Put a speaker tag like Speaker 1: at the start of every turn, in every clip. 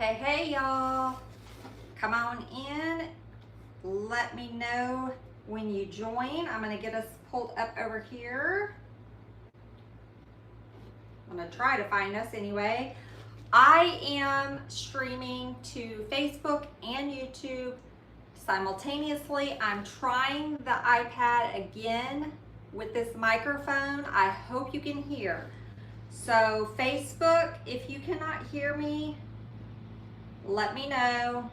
Speaker 1: Hey, hey, y'all. Come on in. Let me know when you join. I'm going to get us pulled up over here. I'm going to try to find us anyway. I am streaming to Facebook and YouTube simultaneously. I'm trying the iPad again with this microphone. I hope you can hear. So Facebook, if you cannot hear me, let me know.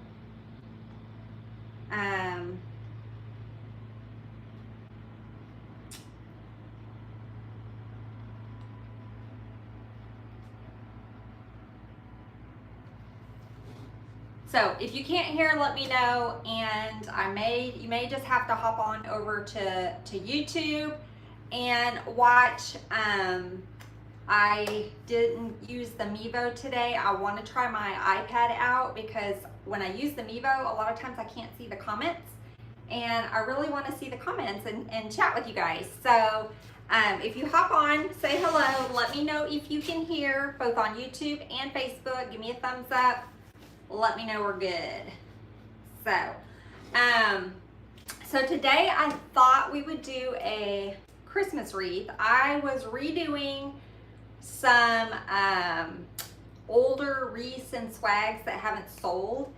Speaker 1: So if you can't hear, let me know, and you may just have to hop on over to YouTube and watch. I didn't use the Mevo today. I want to try my iPad out because when I use the Mevo, a lot of times I can't see the comments, and I really want to see the comments and chat with you guys. So if you hop on, say hello, let me know if you can hear both on YouTube and Facebook. Give me a thumbs up. Let me know we're good. So today I thought we would do a Christmas wreath. I was redoing some older wreaths and swags that haven't sold,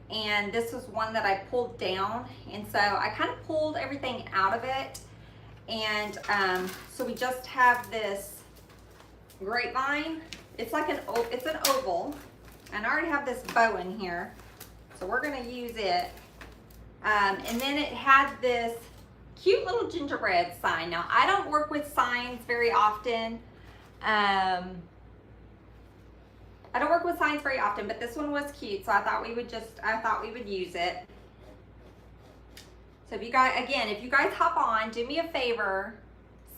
Speaker 1: and this was one that I pulled down, and so I kind of pulled everything out of it, and so we just have this grapevine. It's like an oval. And I already have this bow in here, so we're gonna use it. And then it had this cute little gingerbread sign. Now, I don't work with signs very often. I don't work with signs very often, but this one was cute, so I thought we would use it. So if you guys hop on, do me a favor,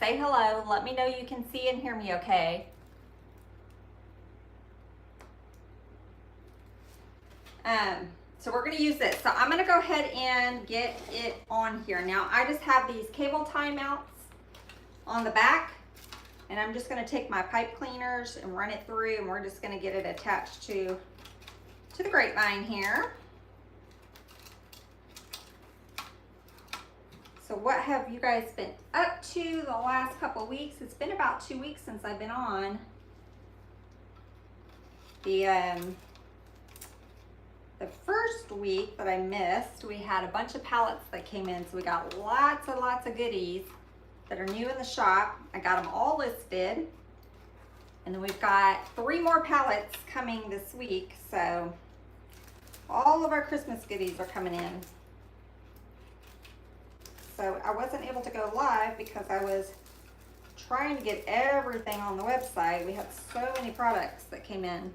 Speaker 1: say hello, let me know you can see and hear me okay. So we're going to use this. So I'm going to go ahead and get it on here. Now I just have these cable tie mounts on the back, and I'm just going to take my pipe cleaners and run it through, and we're just going to get it attached to the grapevine here. So what have you guys been up to the last couple of weeks? It's been about 2 weeks since I've been on. The first week that I missed, we had a bunch of pallets that came in, so we got lots and lots of goodies that are new in the shop. I got them all listed, and then we've got 3 more pallets coming this week, so all of our Christmas goodies are coming in. So I wasn't able to go live because I was trying to get everything on the website. We had so many products that came in.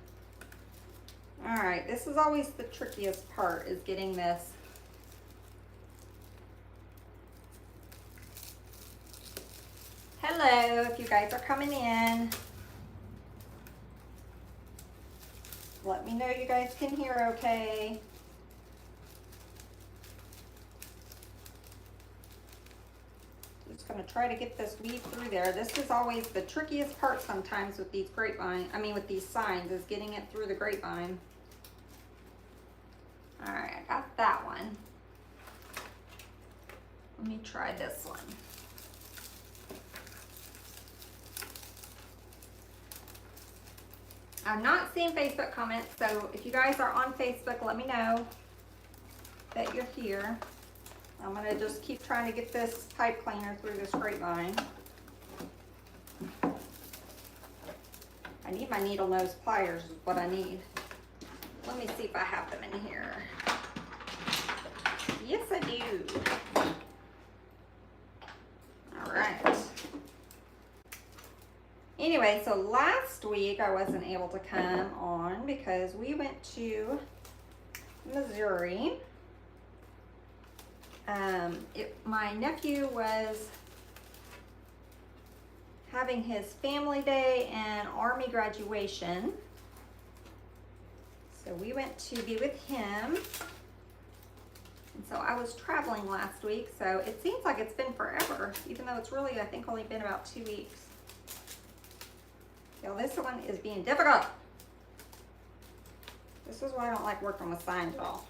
Speaker 1: All right, this is always the trickiest part, is getting this. Hello, if you guys are coming in, let me know you guys can hear okay. Just gonna try to get this weave through there. This is always the trickiest part sometimes with these with these signs, is getting it through the grapevine. All right, I got that one. Let me try this one. I'm not seeing Facebook comments, so if you guys are on Facebook, let me know that you're here. I'm gonna just keep trying to get this pipe cleaner through this grapevine. I need my needle nose pliers, is what I need. Let me see if I have them in here. Yes, I do. All right. Anyway, so last week I wasn't able to come on because we went to Missouri. My nephew was having his family day and Army graduation. So we went to be with him. And so I was traveling last week, so it seems like it's been forever, even though it's really, I think, only been about 2 weeks. Y'all, this one is being difficult. This is why I don't like working with signs at all.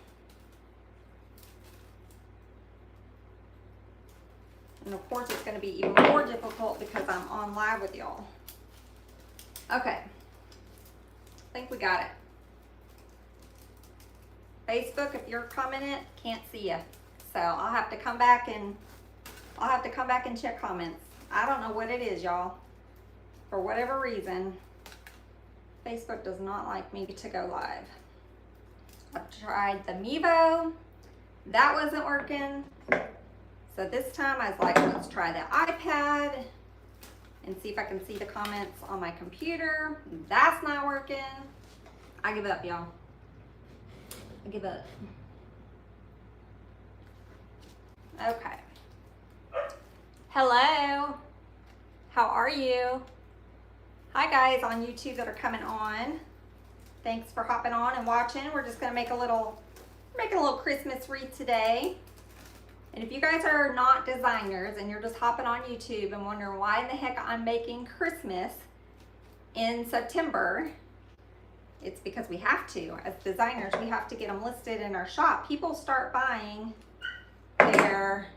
Speaker 1: And of course it's going to be even more difficult because I'm on live with y'all. Okay. I think we got it. Facebook, if you're commenting, can't see you. So I'll have to come back and check comments. I don't know what it is, y'all. For whatever reason, Facebook does not like me to go live. I've tried the Mevo. That wasn't working. So this time I was like, let's try the iPad and see if I can see the comments on my computer. That's not working. I give up, y'all. I give up. Okay. Hello. How are you? Hi guys on YouTube that are coming on. Thanks for hopping on and watching. We're just gonna make a little Christmas wreath today. And if you guys are not designers and you're just hopping on YouTube and wondering why in the heck I'm making Christmas in September, it's because we have to. As designers, we have to get them listed in our shop. People start buying their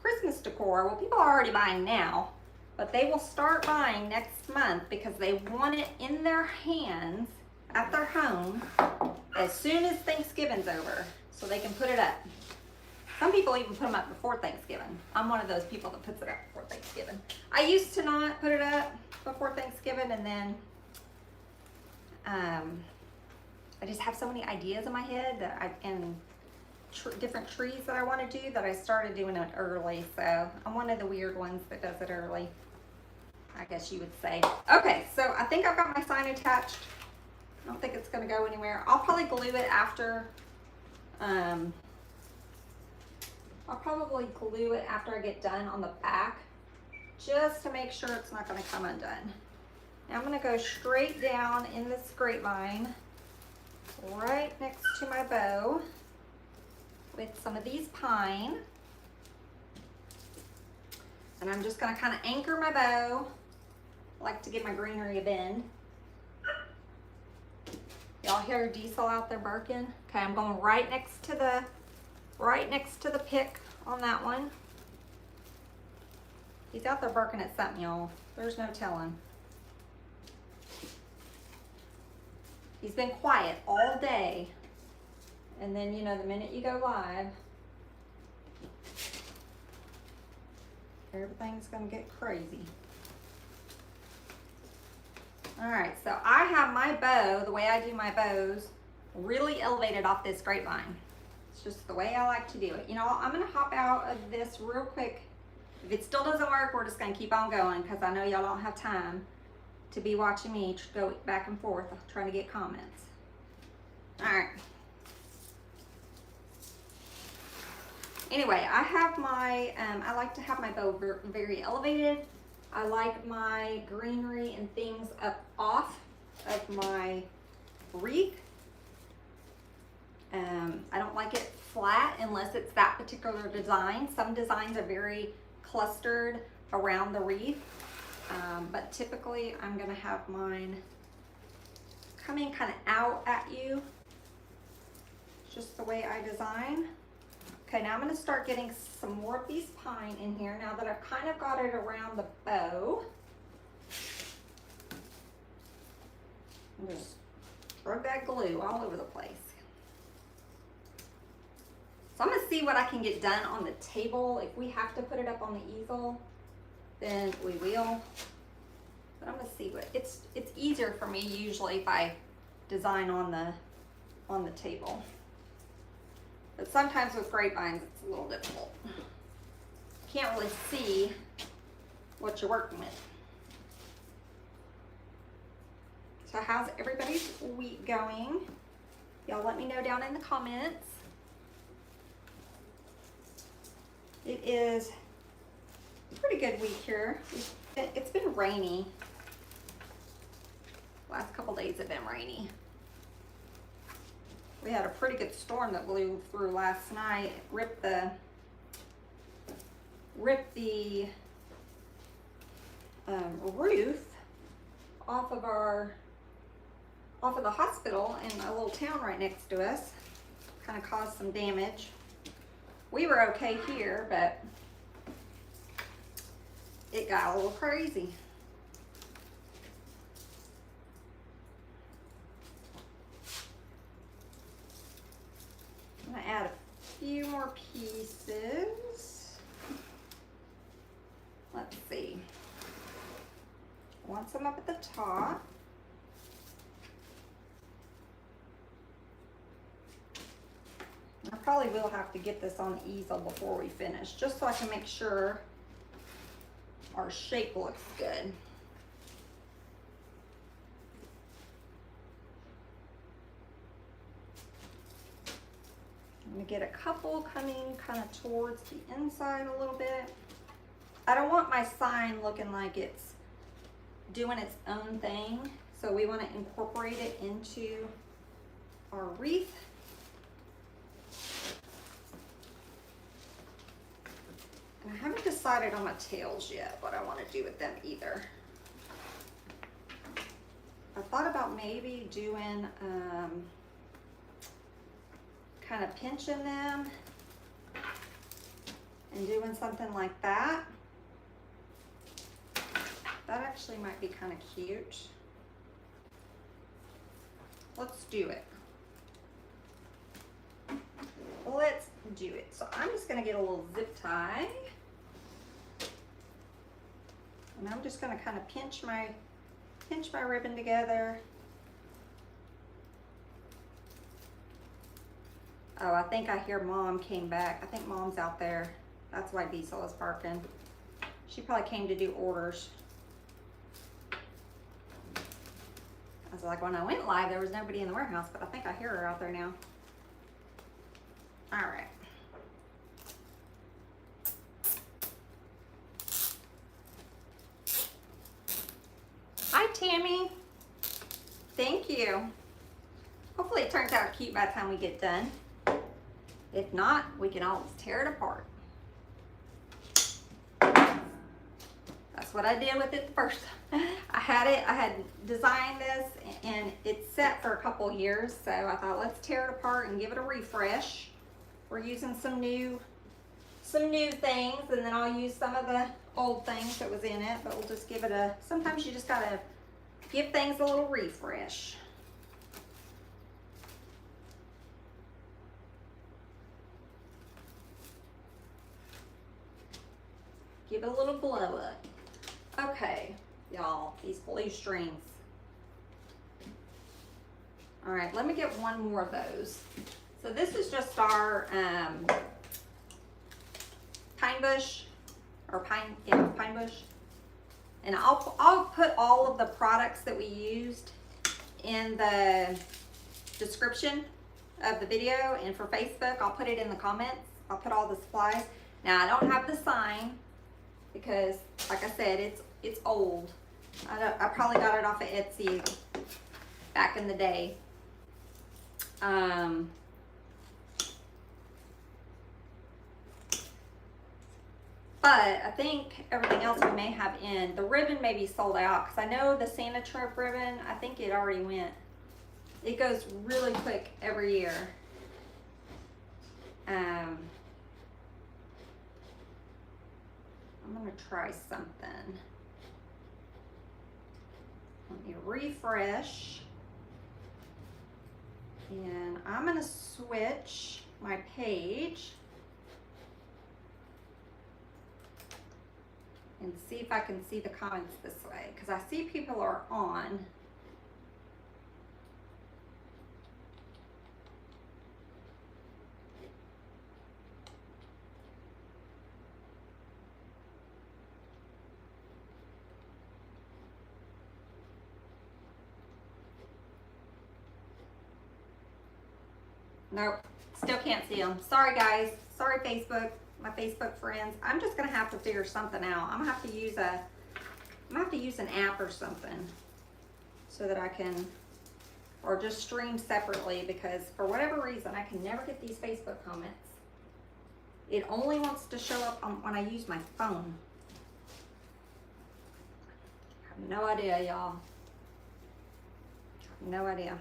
Speaker 1: Christmas decor. Well, people are already buying now, but they will start buying next month because they want it in their hands at their home as soon as Thanksgiving's over so they can put it up. Some people even put them up before Thanksgiving. I'm one of those people that puts it up before Thanksgiving. I used to not put it up before Thanksgiving, and then I just have so many ideas in my head that different trees that I want to do that I started doing it early. So I'm one of the weird ones that does it early, I guess you would say. Okay, so I think I've got my sign attached. I don't think it's going to go anywhere. I'll probably glue it after. I'll probably glue it after I get done on the back, just to make sure it's not going to come undone. Now I'm going to go straight down in this grapevine, right next to my bow, with some of these pine. And I'm just going to kind of anchor my bow. I like to give my greenery a bend. Y'all hear Diesel out there barking? Okay, I'm going right next to the pick on that one. He's out there barking at something, y'all. There's no telling. He's been quiet all day. And then, you know, the minute you go live, everything's gonna get crazy. All right, so I have my bow, the way I do my bows, really elevated off this grapevine. It's just the way I like to do it. You know, I'm gonna hop out of this real quick. If it still doesn't work, we're just gonna keep on going because I know y'all don't have time to be watching me go back and forth trying to get comments. All right. Anyway, I have my, I like to have my bow very elevated. I like my greenery and things up off of my wreath. I don't like it flat unless it's that particular design. Some designs are very clustered around the wreath, but typically I'm gonna have mine coming kind of out at you. It's just the way I design. Okay, now I'm gonna start getting some more of these pine in here now that I've kind of got it around the bow. And just rub that glue all over the place. So I'm gonna see what I can get done on the table. If we have to put it up on the easel, then we will. But I'm gonna see what, it's easier for me usually if I design on the table. But sometimes with grapevines, it's a little difficult. Can't really see what you're working with. So how's everybody's week going? Y'all let me know down in the comments. It is a pretty good week here. It's been rainy. Last couple days have been rainy. We had a pretty good storm that blew through last night. Ripped the roof off of our off of the hospital in a little town right next to us. Kind of caused some damage. We were okay here, but it got a little crazy. I'm gonna add a few more pieces. Let's see. I want some up at the top. I probably will have to get this on the easel before we finish, just so I can make sure our shape looks good. I'm gonna get a couple coming kind of towards the inside a little bit. I don't want my sign looking like it's doing its own thing, so we want to incorporate it into our wreath. And I haven't decided on my tails yet, what I want to do with them either. I thought about maybe doing kind of pinching them and doing something like that. That actually might be kind of cute. Let's do it. Let's do it. So I'm just gonna get a little zip tie. And I'm just gonna kind of pinch my ribbon together. Oh, I think I hear Mom came back. I think Mom's out there. That's why Diesel is barking. She probably came to do orders. I was like, when I went live, there was nobody in the warehouse, but I think I hear her out there now. All right. Hi, Tammy. Thank you. Hopefully it turns out cute by the time we get done. If not, we can always tear it apart. That's what I did with it first. I had designed this and it's set for a couple years, so I thought let's tear it apart and give it a refresh. We're using some new things, and then I'll use some of the old things that was in it, but we'll just give it a, sometimes you just gotta give things a little refresh. Give it a little glow up. Okay, y'all, these blue strings. All right, let me get one more of those. So this is just our pine bush, or pine bush. And I'll put all of the products that we used in the description of the video, and for Facebook, I'll put it in the comments. I'll put all the supplies. Now I don't have the sign because, like I said, it's old. I probably got it off of Etsy back in the day. But I think everything else we may have in. The ribbon may be sold out, because I know the Santa Trope ribbon, I think it already went. It goes really quick every year. I'm gonna try something. Let me refresh. And I'm gonna switch my page and see if I can see the comments this way, because I see people are on. Nope, still can't see them. Sorry guys, sorry Facebook, my Facebook friends. I'm just gonna have to figure something out. I'm gonna have to use an app or something so that I can, or just stream separately, because for whatever reason I can never get these Facebook comments. It only wants to show up when I use my phone. I have no idea, y'all. No idea.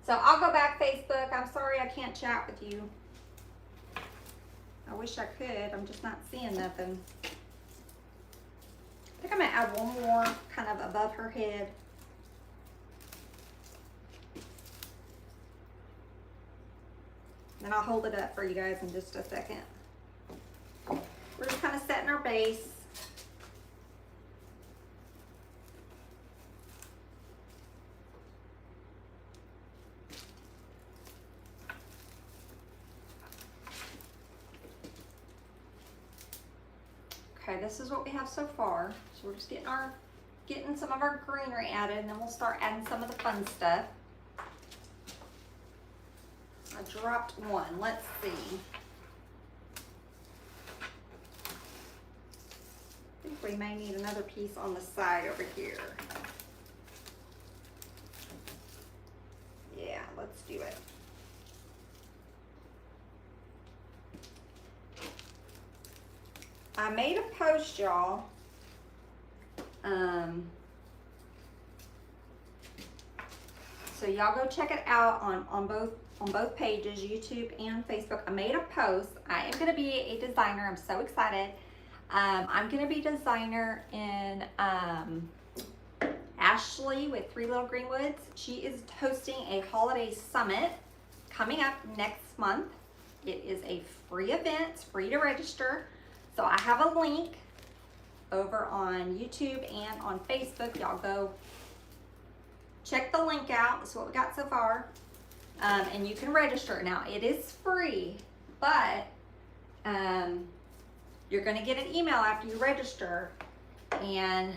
Speaker 1: So I'll go back Facebook. I'm sorry I can't chat with you. I wish I could. I'm just not seeing nothing. I think I'm gonna add one more kind of above her head. Then I'll hold it up for you guys in just a second. We're just kind of setting our base. Okay, this is what we have so far. So we're just getting some of our greenery added, and then we'll start adding some of the fun stuff. I dropped one. Let's see. I think we may need another piece on the side over here. Yeah, let's do it. I made a post, y'all. So y'all go check it out on both pages, YouTube and Facebook. I made a post. I am gonna be a designer. I'm so excited. I'm gonna be designer in Ashley with Three Little Greenwoods. She is hosting a holiday summit coming up next month. It is a free event. It's free to register. So I have a link over on YouTube and on Facebook. Y'all go check the link out. That's what we got so far. And you can register. Now it is free, but you're gonna get an email after you register, and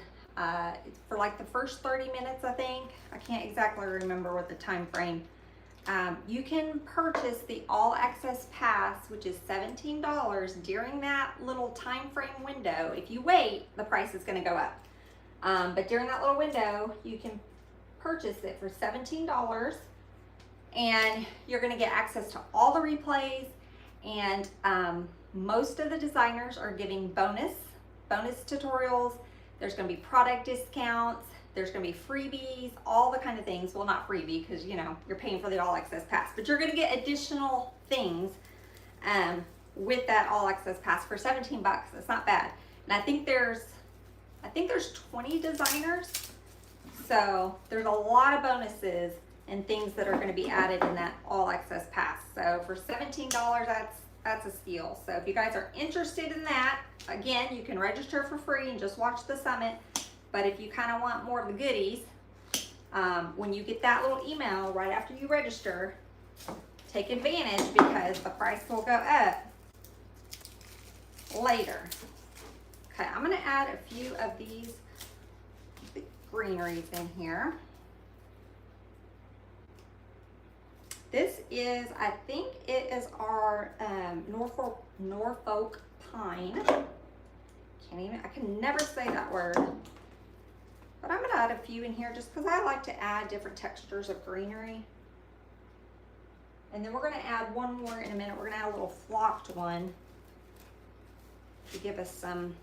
Speaker 1: for like the first 30 minutes, I think, I can't exactly remember what the time frame, you can purchase the all access pass, which is $17 during that little time frame window. If you wait, the price is gonna go up. But during that little window, you can purchase it for $17, and you're gonna get access to all the replays, and most of the designers are giving bonus tutorials. There's gonna be product discounts. There's gonna be freebies, all the kind of things. Well, not freebie, because you know, you're paying for the all access pass, but you're gonna get additional things with that all access pass for 17 bucks. It's not bad. And I think there's 20 designers. So there's a lot of bonuses and things that are gonna be added in that all access pass. So for $17, that's a steal. So if you guys are interested in that, again, you can register for free and just watch the summit. But if you kind of want more of the goodies, when you get that little email right after you register, take advantage, because the price will go up later. Okay, I'm gonna add a few of these greeneries in here. This is, I think it is our Norfolk pine. I can never say that word. But I'm gonna add a few in here just because I like to add different textures of greenery. And then we're gonna add one more in a minute. We're gonna add a little flocked one to give us some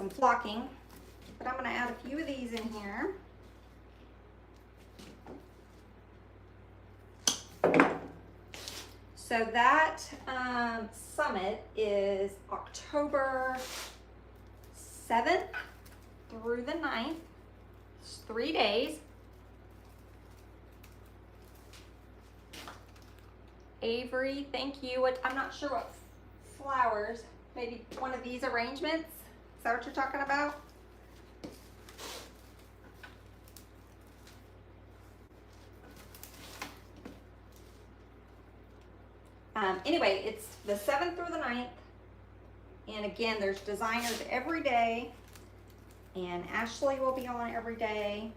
Speaker 1: flocking. But I'm gonna add a few of these in here. So that summit is October 7th through the 9th. It's 3 days. Avery, thank you. I'm not sure what flowers. Maybe one of these arrangements? Is that what you're talking about? Anyway, it's the 7th through the 9th. And again, there's designers every day. And Ashley will be on every day.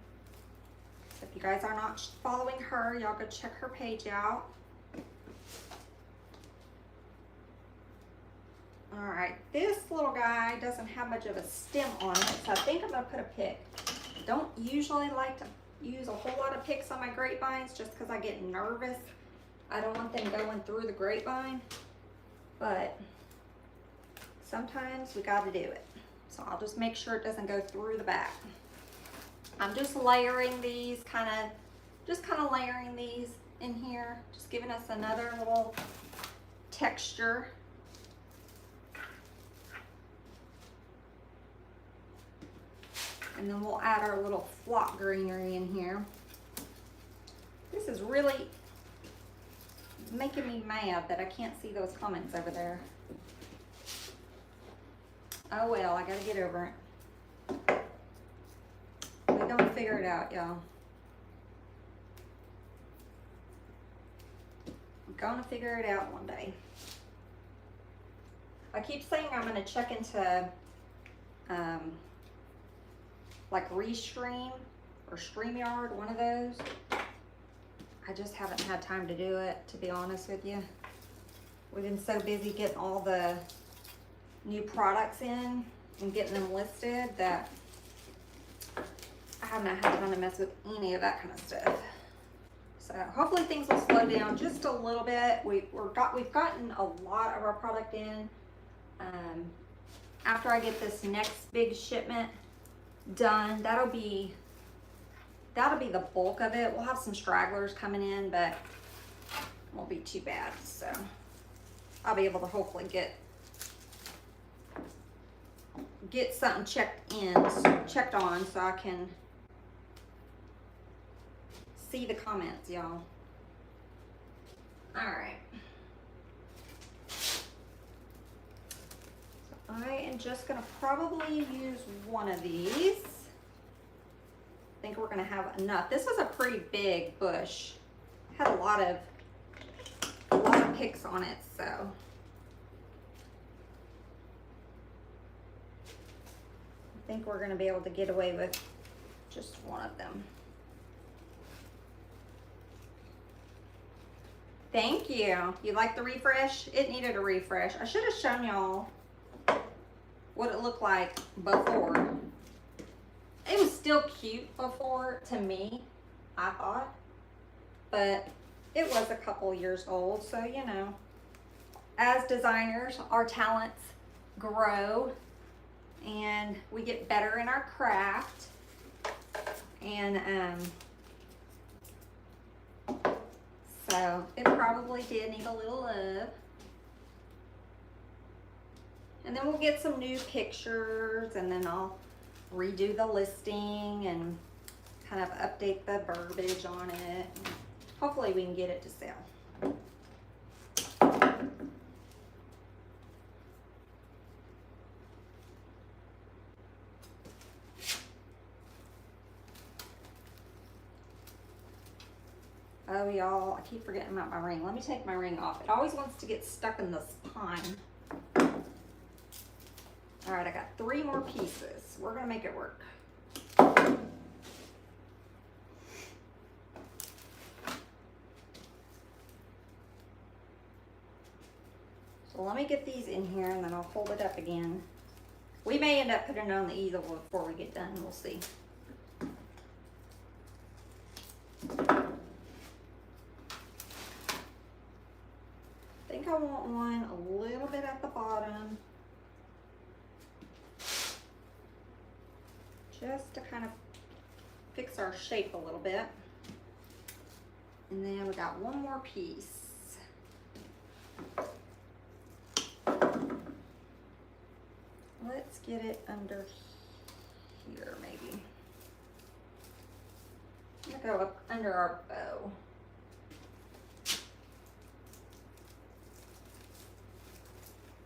Speaker 1: So if you guys are not following her, y'all go check her page out. All right, this little guy doesn't have much of a stem on it, so I think I'm gonna put a pick. I don't usually like to use a whole lot of picks on my grapevines just because I get nervous. I don't want them going through the grapevine, but sometimes we gotta do it. So I'll just make sure it doesn't go through the back. I'm just layering these, just kind of layering these in here, just giving us another little texture. And then we'll add our little flock greenery in here. This is really making me mad that I can't see those comments over there. Oh well, I gotta get over it. We're gonna figure it out, y'all. I'm gonna figure it out one day. I keep saying I'm gonna check into like Restream or StreamYard, one of those. I just haven't had time to do it, to be honest with you. We've been so busy getting all the new products in and getting them listed that I haven't had time to mess with any of that kind of stuff. So hopefully things will slow down just a little bit. We've gotten a lot of our product in. After I get this next big shipment done, that'll be the bulk of it. We'll have some stragglers coming in, but it won't be too bad. So I'll be able to hopefully get something checked on so I can see the comments, y'all. All right. I am just gonna probably use one of these. I think we're gonna have enough. This was a pretty big bush. Had a lot of picks on it, so. I think we're gonna be able to get away with just one of them. Thank you. You like the refresh? It needed a refresh. I should have shown y'all what it looked like before. It was still cute before to me, I thought, but it was a couple years old. So, you know, as designers, our talents grow and we get better in our craft. And so it probably did need a little love. And then we'll get some new pictures, and then I'll redo the listing and kind of update the verbiage on it. Hopefully we can get it to sell. Oh, y'all, I keep forgetting about my ring. Let me take my ring off. It always wants to get stuck in the spine. All right, I got 3 more pieces. We're gonna make it work. So let me get these in here and then I'll hold it up again. We may end up putting it on the easel before we get done, we'll see. I think I want one a little bit at the bottom. Just to kind of fix our shape a little bit. And then we got one more piece. Let's get it under here maybe. I'm gonna go up under our bow.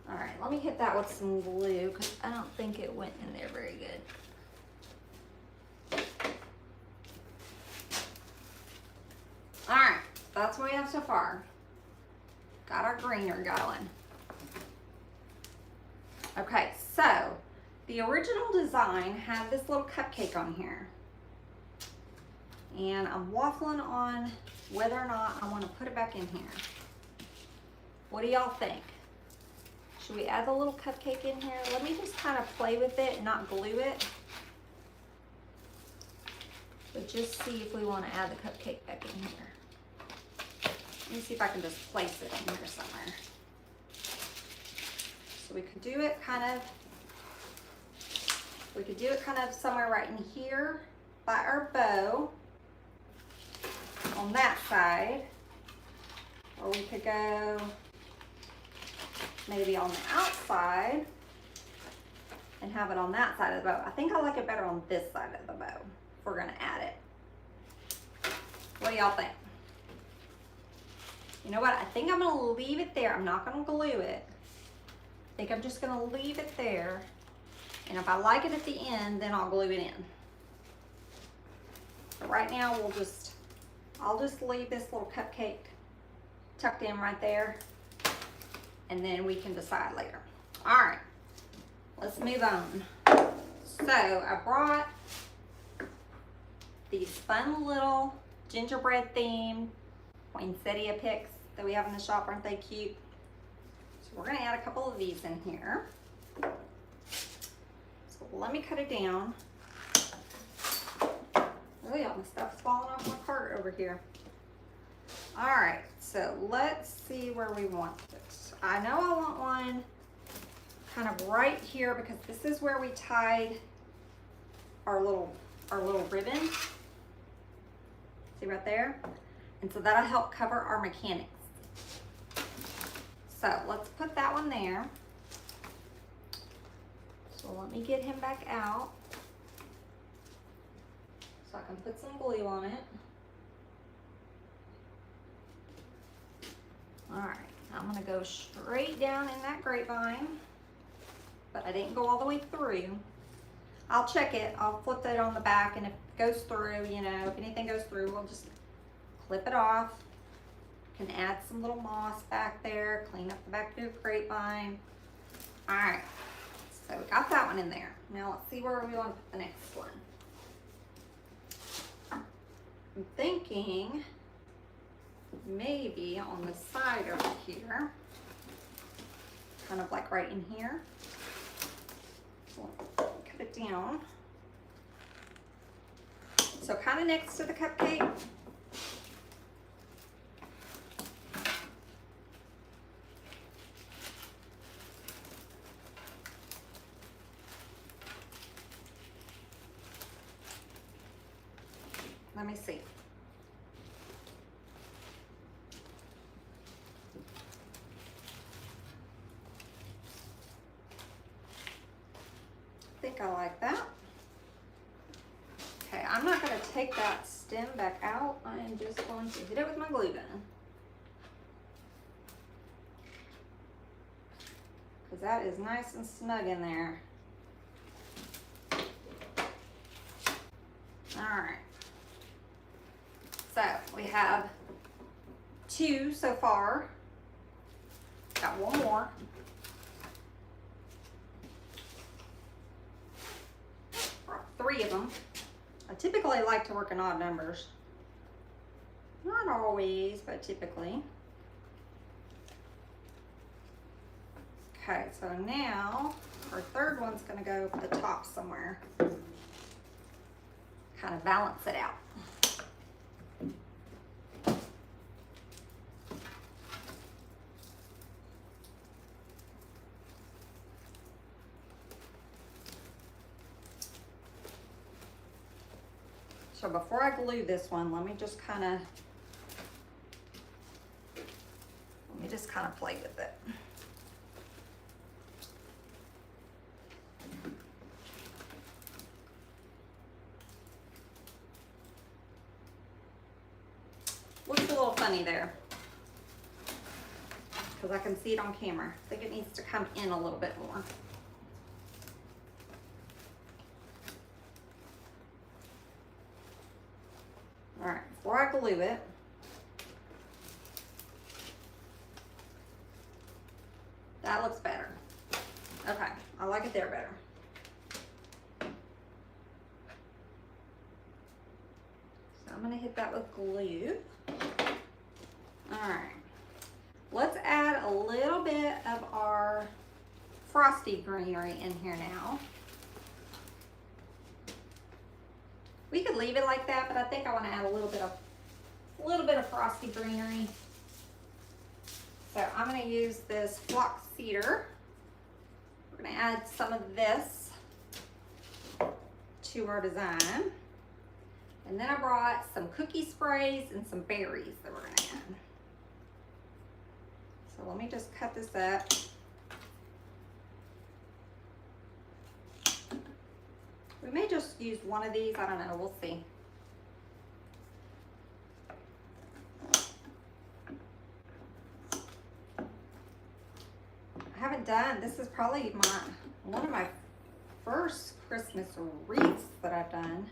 Speaker 1: All right, let me hit that with some glue because I don't think it went in there very good. All right, that's what we have so far. Got our greenery going. Okay, so the original design had this little cupcake on here. And I'm waffling on whether or not I want to put it back in here. What do y'all think? Should we add the little cupcake in here? Let me just kind of play with it and not glue it. But just see if we want to add the cupcake back in here. Let me see if I can just place it in here somewhere. So we could do it kind of somewhere right in here. by our bow on that side, or we could go maybe on the outside and have it on that side of the bow. I think I like it better on this side of the bow if we're gonna add it. What do y'all think? You know what? I think I'm gonna leave it there. I'm not gonna glue it. I think I'm just gonna leave it there. And if I like it at the end, then I'll glue it in. But right now, I'll just leave this little cupcake tucked in right there. And then we can decide later. All right, let's move on. So I brought these fun little gingerbread themed poinsettia picks that we have in the shop. Aren't they cute? So we're gonna add a couple of these in here. So let me cut it down. Oh yeah, my stuff's falling off my cart over here. All right, so let's see where we want it. I know I want one kind of right here because this is where we tied our little ribbon. See right there? And so that'll help cover our mechanics. So let's put that one there. So let me get him back out so I can put some glue on it. All right, I'm gonna go straight down in that grapevine, but I didn't go all the way through. I'll check it, I'll flip it on the back, and if it goes through, you know, if anything goes through, we'll just clip it off. Can add some little moss back there, clean up the back of your grapevine. All right, so we got that one in there. Now let's see where we want to put the next one. I'm thinking maybe on the side over here, kind of like right in here. So cut it down. So kind of next to the cupcake. Let me see. I think I like that. Okay, I'm not going to take that stem back out. I am just going to hit it with my glue gun. Because that is nice and snug in there. All right. So we have 2 so far. Got one more. Brought 3 of them. I typically like to work in odd numbers. Not always, but typically. Okay, so now our third one's gonna go at the top somewhere. Kind of balance it out. So before I glue this one, let me just kind of play with it. Looks a little funny there because I can see it on camera. I think it needs to come in a little bit more. All right, before I glue it, that looks better. Okay, I like it there better. So I'm gonna hit that with glue. All right, let's add a little bit of our Frosty greenery in here now. We could leave it like that, but I think I want to add a little bit of Frosty greenery. So I'm going to use this flock cedar. We're going to add some of this to our design. And then I brought some cookie sprays and some berries that we're gonna add. So let me just cut this up. We may just use one of these, I don't know, we'll see. I haven't done, this is probably one of my first Christmas wreaths that I've done.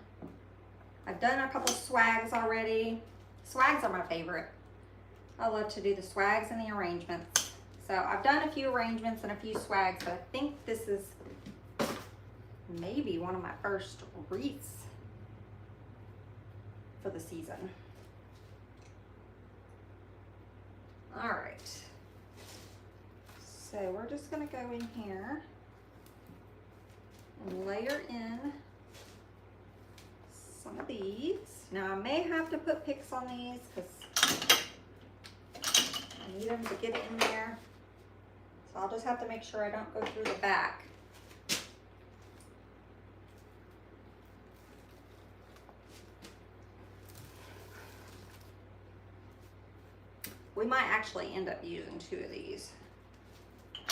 Speaker 1: I've done a couple swags already. Swags are my favorite. I love to do the swags and the arrangements. So I've done a few arrangements and a few swags, but I think this is maybe one of my first wreaths for the season. All right. So we're just gonna go in here and layer in some of these. Now I may have to put picks on these because I need them to get it in there. So I'll just have to make sure I don't go through the back. We might actually end up using 2 of these. I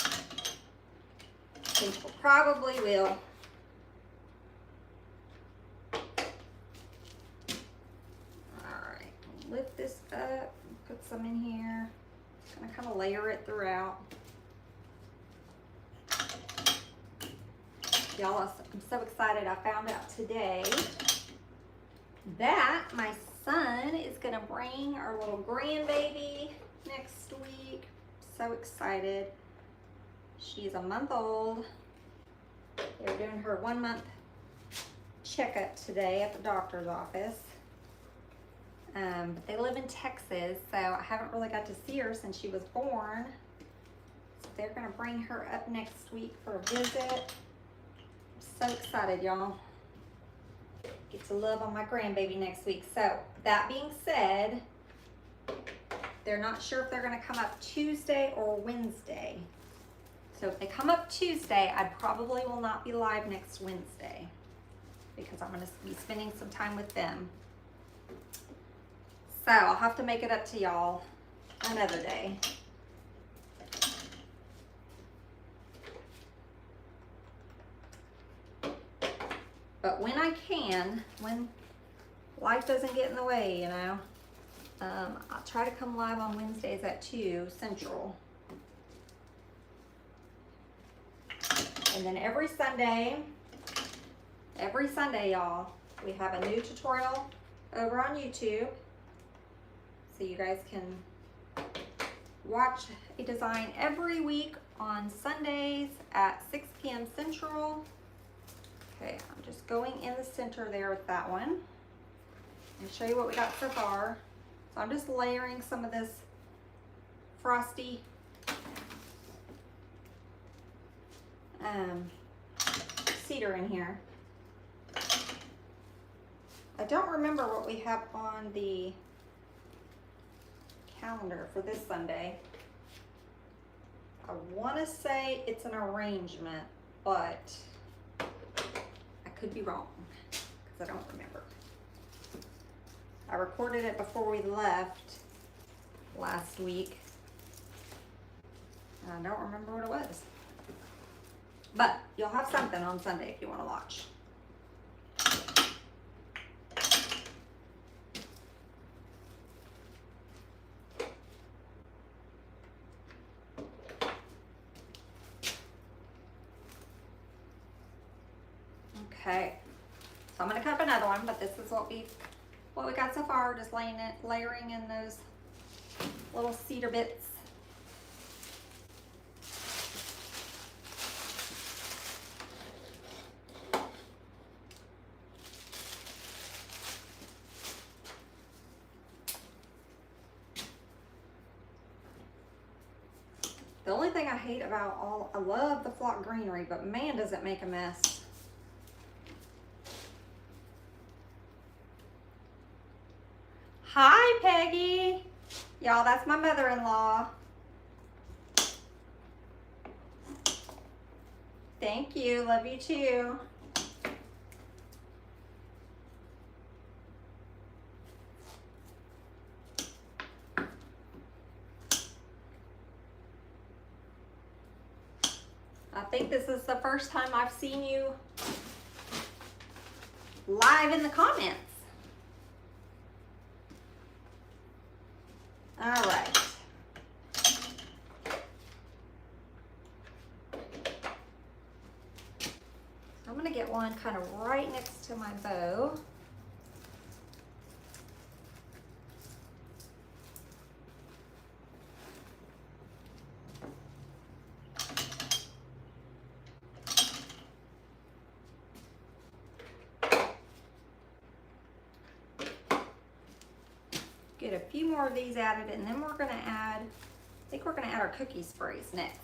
Speaker 1: think we probably will. Lift this up, put some in here. Just gonna kind of layer it throughout. Y'all, I'm so excited. I found out today that my son is gonna bring our little grandbaby next week. So excited. She's a month old. They're doing her 1-month checkup today at the doctor's office. But they live in Texas, so I haven't really got to see her since she was born. So they're gonna bring her up next week for a visit. I'm so excited, y'all. Get to love on my grandbaby next week. So that being said, they're not sure if they're gonna come up Tuesday or Wednesday. So if they come up Tuesday, I probably will not be live next Wednesday because I'm gonna be spending some time with them. So I'll have to make it up to y'all another day. But when I can, when life doesn't get in the way, you know, I'll try to come live on Wednesdays at 2 Central. And then every Sunday, y'all, we have a new tutorial over on YouTube. So you guys can watch a design every week on Sundays at 6 p.m. Central. Okay, I'm just going in the center there with that one. And show you what we got so far. So I'm just layering some of this Frosty cedar in here. I don't remember what we have on the calendar for this Sunday. I want to say it's an arrangement, but I could be wrong because I don't remember. I recorded it before we left last week. I don't remember what it was. But you'll have something on Sunday if you want to watch. Okay, so I'm gonna cut up another one, but this is what we got so far. Just layering in those little cedar bits. The only thing I hate about I love the flock greenery, but man, does it make a mess. Hi, Peggy. Y'all, that's my mother-in-law. Thank you. Love you too. think this is the first time I've seen you live in the comments. All right. I'm gonna get one kind of right next to my bow. Get a few more of these added, and then we're gonna add, I think we're gonna add our cookie sprays next.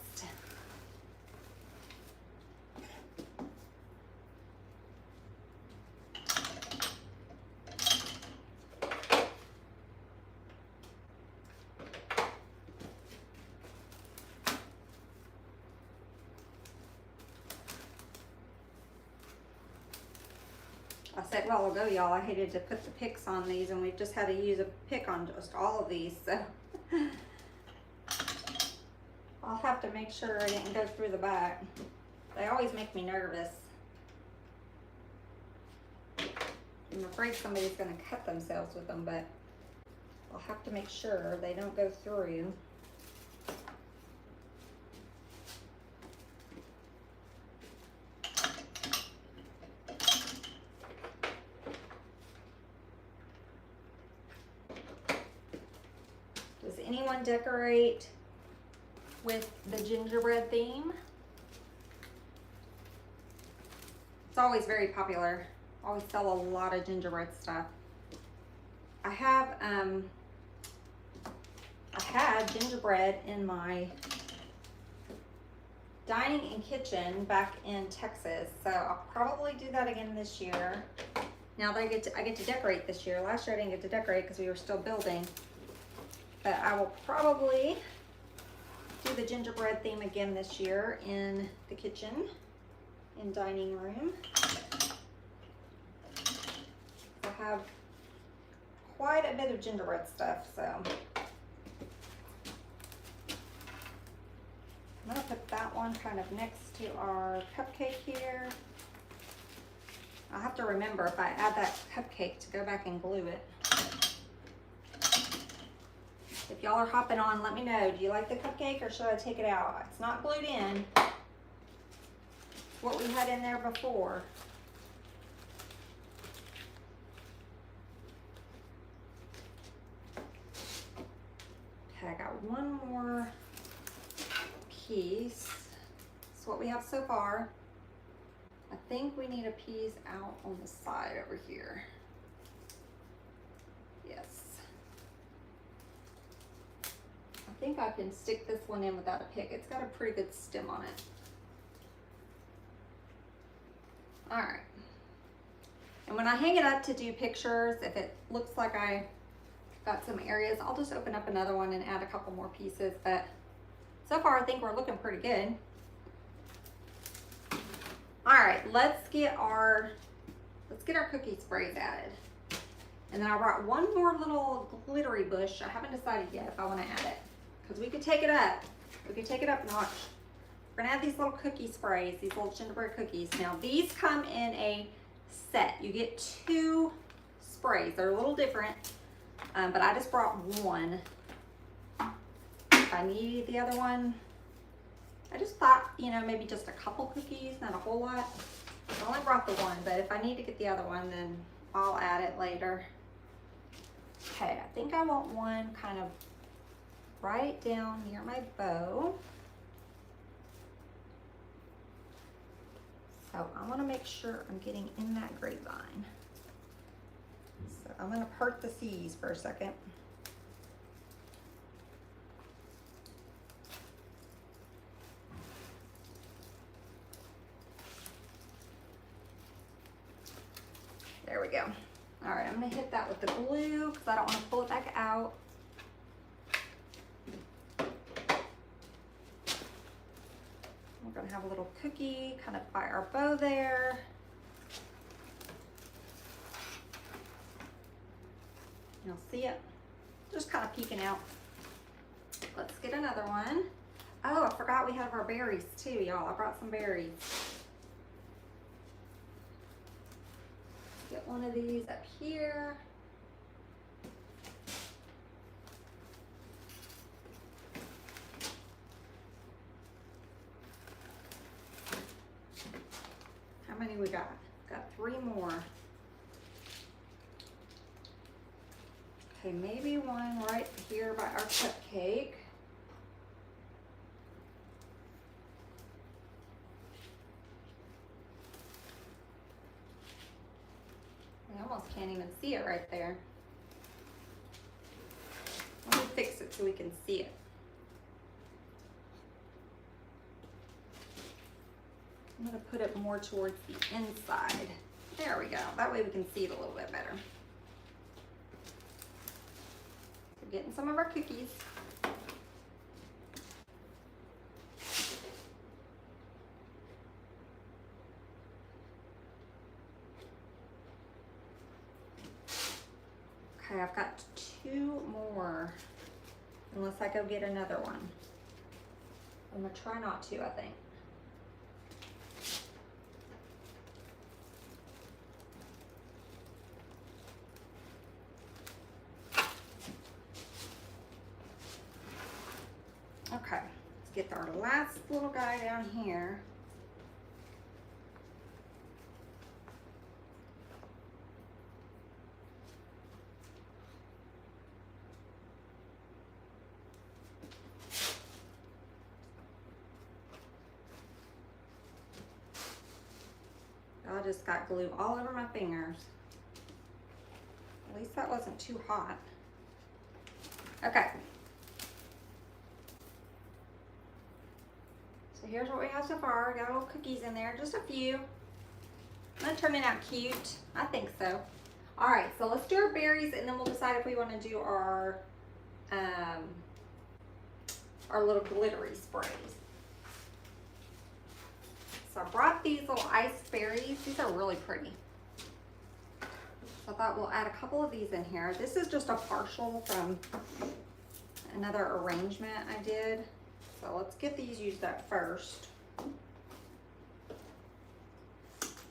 Speaker 1: I said a while ago, y'all, I hated to put the picks on these, and we've just had to use a pick on just all of these, so I'll have to make sure I didn't go through the back. They always make me nervous. I'm afraid somebody's going to cut themselves with them, but I'll have to make sure they don't go through. Does anyone decorate with the gingerbread theme? It's always very popular. Always sell a lot of gingerbread stuff. I had gingerbread in my dining and kitchen back in Texas, so I'll probably do that again this year. Now that I get to decorate this year. Last year I didn't get to decorate because we were still building. But I will probably do the gingerbread theme again this year in the kitchen and dining room. I have quite a bit of gingerbread stuff, so I'm gonna put that one kind of next to our cupcake here. I'll have to remember if I add that cupcake to go back and glue it. If y'all are hopping on, let me know. Do you like the cupcake or should I take it out? It's not glued in. It's what we had in there before. Okay, I got one more piece. That's what we have so far. I think we need a piece out on the side over here. Yes. I think I can stick this one in without a pick. It's got a pretty good stem on it. All right. And when I hang it up to do pictures, if it looks like I got some areas, I'll just open up another one and add a couple more pieces. But so far, I think we're looking pretty good. All right, let's get our cookie sprays added. And then I brought one more little glittery bush. I haven't decided yet if I want to add it, because we could take it up. We could take it up a notch. We're gonna add these little cookie sprays, these little gingerbread cookies. Now these come in a set. You get 2 sprays. They're a little different, but I just brought one. If I need the other one, I just thought, you know, maybe just a couple cookies, not a whole lot. I only brought the one, but if I need to get the other one, then I'll add it later. Okay, I think I want one kind of right down near my bow. So I want to make sure I'm getting in that grapevine. So I'm going to part the C's for a second. There we go. All right, I'm gonna hit that with the glue because I don't want to pull it back out. We're gonna have a little cookie kind of by our bow there. You'll see it just kind of peeking out. Let's get another one. Oh, I forgot we have our berries too, y'all. I brought some berries. Get one of these up here. How many we got? Got 3 more. Okay, maybe one right here by our cupcake. I almost can't even see it right there. Let me fix it so we can see it. I'm gonna put it more towards the inside. There we go. That way we can see it a little bit better. We're getting some of our cookies. Okay, I've got 2 more, unless I go get another one. I'm gonna try not to, I think. Okay, let's get our last little guy down here. I just got glue all over my fingers. At least that wasn't too hot. Okay. So here's what we have so far. Got little cookies in there, just a few. That turning out cute. I think so. All right, so let's do our berries and then we'll decide if we want to do our little glittery sprays. So I brought these little iced berries. These are really pretty. So I thought we'll add a couple of these in here. This is just a partial from another arrangement I did. So let's get these used up first.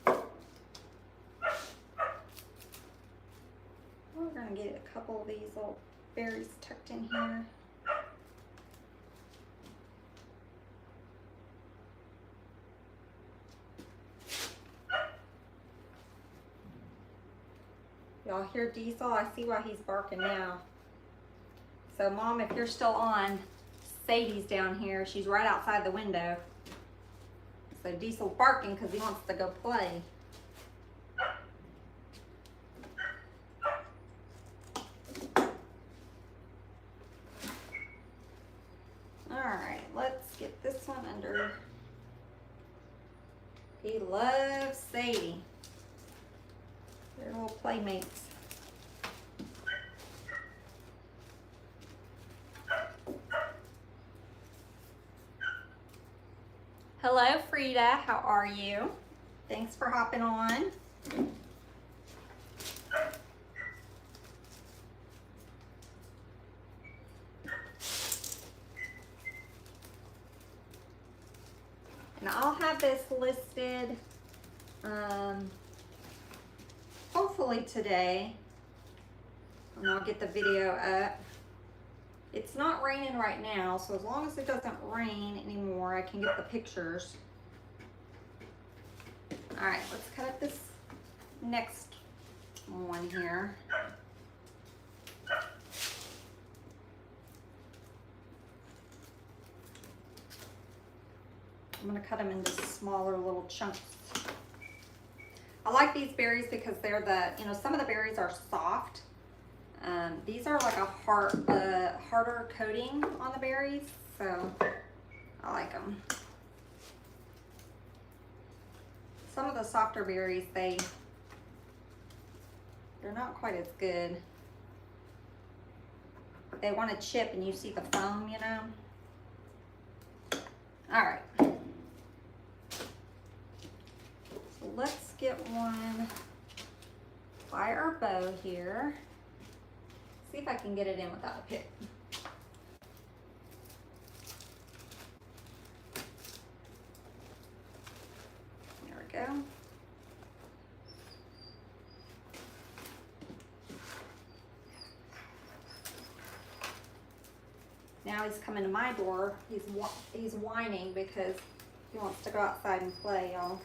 Speaker 1: We're gonna get a couple of these little berries tucked in here. Y'all hear Diesel? I see why he's barking now. So Mom, if you're still on, Sadie's down here. She's right outside the window. So Diesel's barking because he wants to go play. All right, let's get this one under. He loves Sadie. They're little playmates. Hello, Frida. How are you? Thanks for hopping on. And I'll have this listed hopefully today, and I'll get the video up. It's not raining right now, so as long as it doesn't rain anymore, I can get the pictures. All right, let's cut up this next one here. I'm gonna cut them into smaller little chunks. I like these berries because they're some of the berries are soft. These are like a harder coating on the berries, so I like them. Some of the softer berries, they're not quite as good. They want to chip and you see the foam, you know? All right. So let's get one by our bow here. See if I can get it in without a pick. Now he's coming to my door. He's whining because he wants to go outside and play, y'all.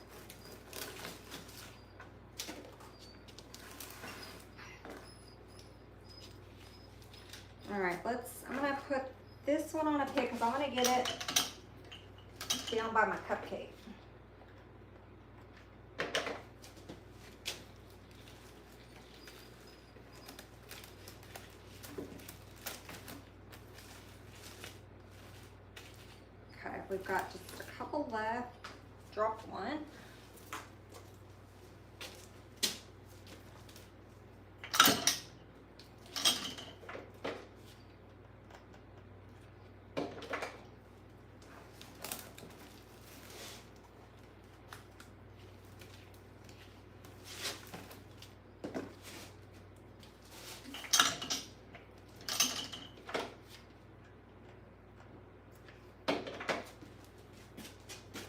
Speaker 1: All right, I'm gonna put this one on a pick because I want to get it down by my cupcake. Okay, we've got just a couple left. Dropped one.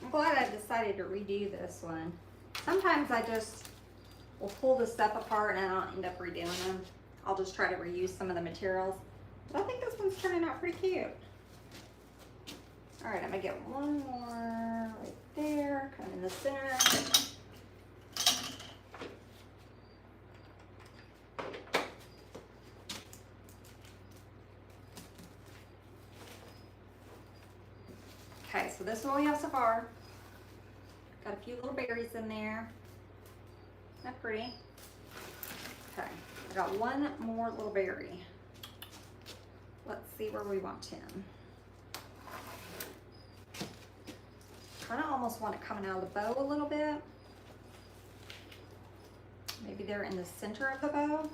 Speaker 1: I'm glad I decided to redo this one. Sometimes I just will pull the stuff apart and I don't end up redoing them. I'll just try to reuse some of the materials. But I think this one's turning out pretty cute. All right, I'm gonna get one more right there, kind of in the center. Okay, so this is what we have so far. Got a few little berries in there. Isn't that pretty? Okay, I got one more little berry. Let's see where we want him. Kind of almost want it coming out of the bow a little bit. Maybe they're in the center of the bow.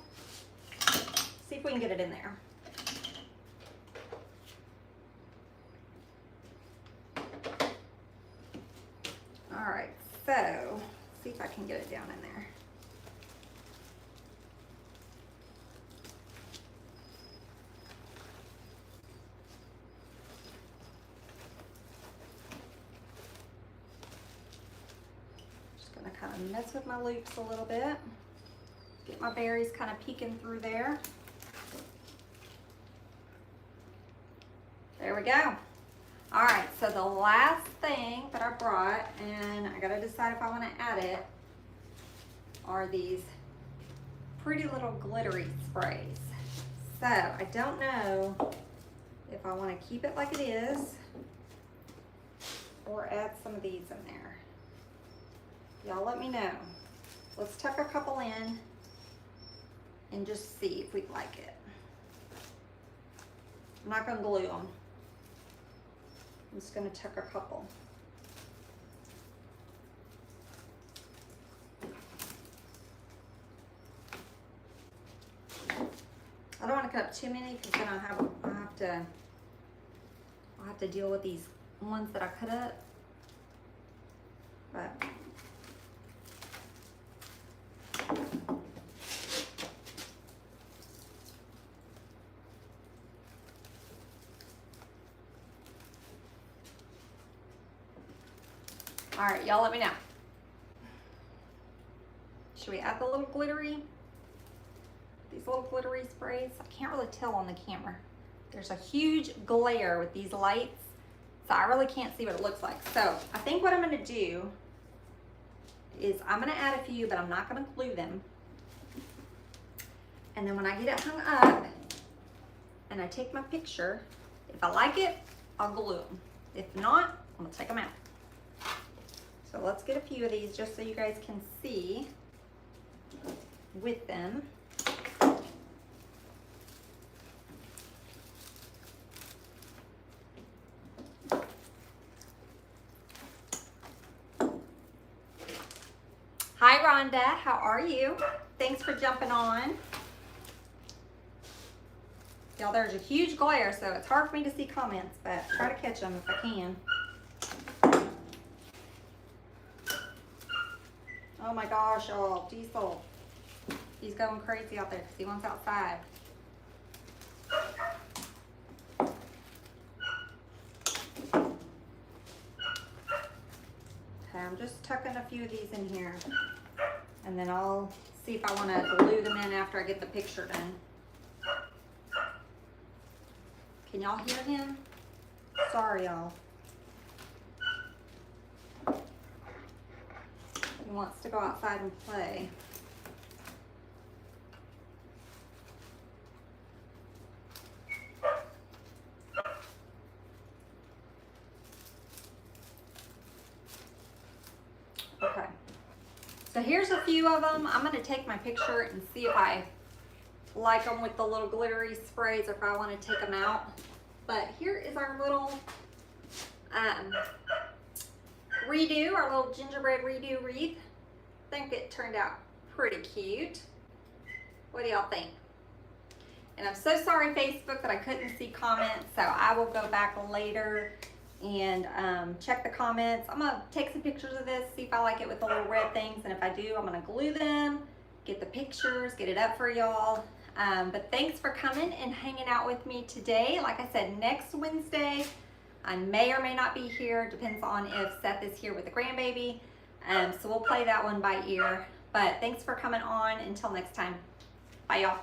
Speaker 1: See if we can get it in there. All right, so see if I can get it down in there. Just gonna kind of mess with my loops a little bit. Get my berries kind of peeking through there. There we go. All right, so the last thing that I brought, and I gotta decide if I wanna add it, are these pretty little glittery sprays. So I don't know if I wanna keep it like it is or add some of these in there. Y'all let me know. Let's tuck a couple in and just see if we like it. I'm not gonna glue them. I'm just going to tuck a couple. I don't want to cut up too many because then I'll have to deal with these ones that I cut up. But all right, y'all let me know. Should we add the little glittery? These little glittery sprays? I can't really tell on the camera. There's a huge glare with these lights, so I really can't see what it looks like. So I think what I'm gonna do is I'm gonna add a few, but I'm not gonna glue them. And then when I get it hung up and I take my picture, if I like it, I'll glue them. If not, I'm gonna take them out. So let's get a few of these just so you guys can see with them. Hi Rhonda, how are you? Thanks for jumping on. Y'all, there's a huge glare, so it's hard for me to see comments, but try to catch them if I can. Oh my gosh, y'all, Diesel. He's going crazy out there because he wants outside. Okay, I'm just tucking a few of these in here. And then I'll see if I want to glue them in after I get the picture done. Can y'all hear him? Sorry, y'all. He wants to go outside and play. Okay. So here's a few of them. I'm going to take my picture and see if I like them with the little glittery sprays or if I want to take them out. But here is our little redo, our little gingerbread redo wreath. I think it turned out pretty cute. What do y'all think? And I'm so sorry, Facebook, that I couldn't see comments, so I will go back later and check the comments. I'm gonna take some pictures of this, see if I like it with the little red things, and if I do, I'm gonna glue them, get the pictures, get it up for y'all. But thanks for coming and hanging out with me today. Like I said, next Wednesday, I may or may not be here, depends on if Seth is here with the grandbaby. So we'll play that one by ear. But thanks for coming on. Until next time, bye y'all.